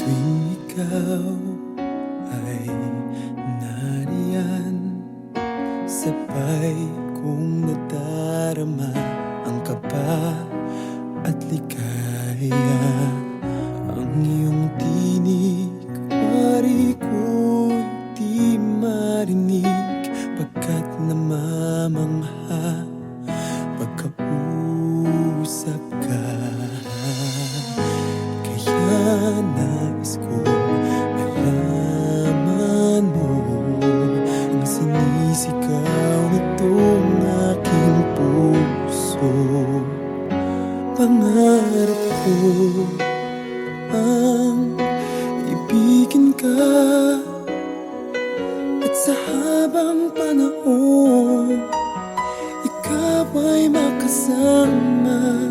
tuwing ikaw ay nariyan, sabay kong nadarama ang kaba at ligaya. Ang iyong tinig, pari ko'y di marinig, pagkat namamangha pagkausap ka. Kaya nais kong malaman mo ang sinisigaw nitong aking puso. Pangarap ko ang ibigin ka, at sa habang panahon ikaw ay makasama.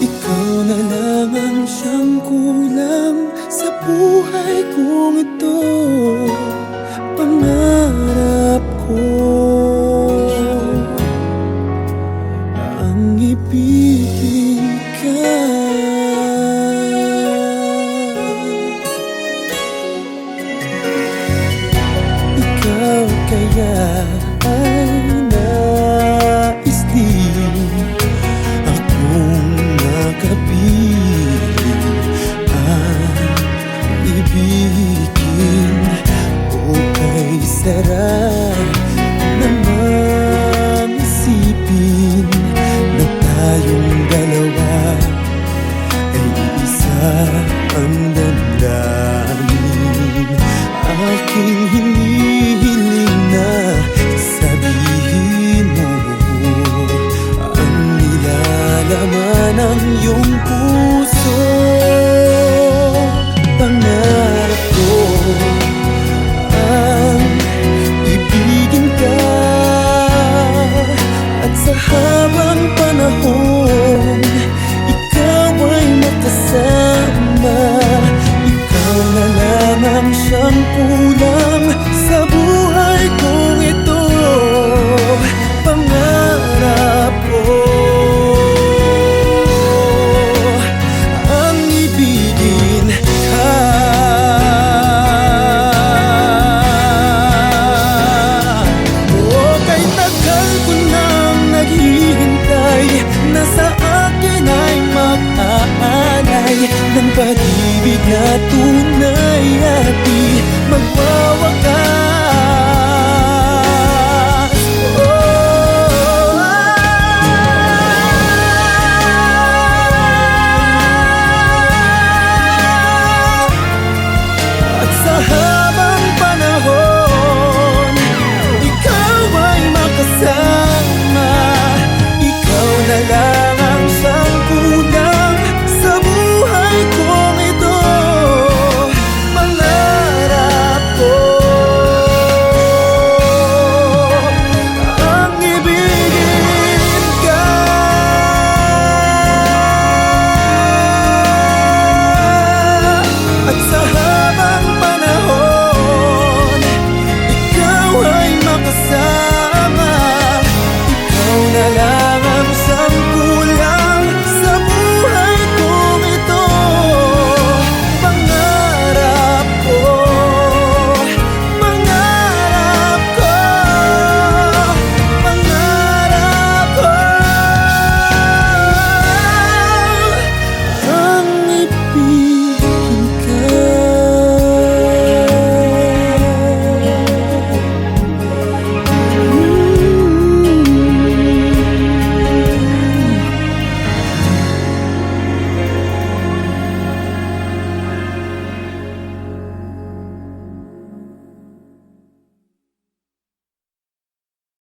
Ikaw na lang ang siyang kulang sa buhay kong ito. Pangarap ko ang ibigin ka. Ikaw kaya ay nais din akong makapiling ang ibigin. O kay sarap namang isipin na tayong dalawa ay isa ang damdamin. Aking hinihiling na sabihin mo ang nilalaman ng iyong puso. Pangarap ko ang ibigin ka, at sa habang panahon ikaw ay makasama. Ikaw na lamang siyang kulang sa buhay kong ito. Pangarap ko ang ibigin ka. O kay tagal ko nang naghihintay na sa akin ay mag-aalay ng pag-ibig na tunay.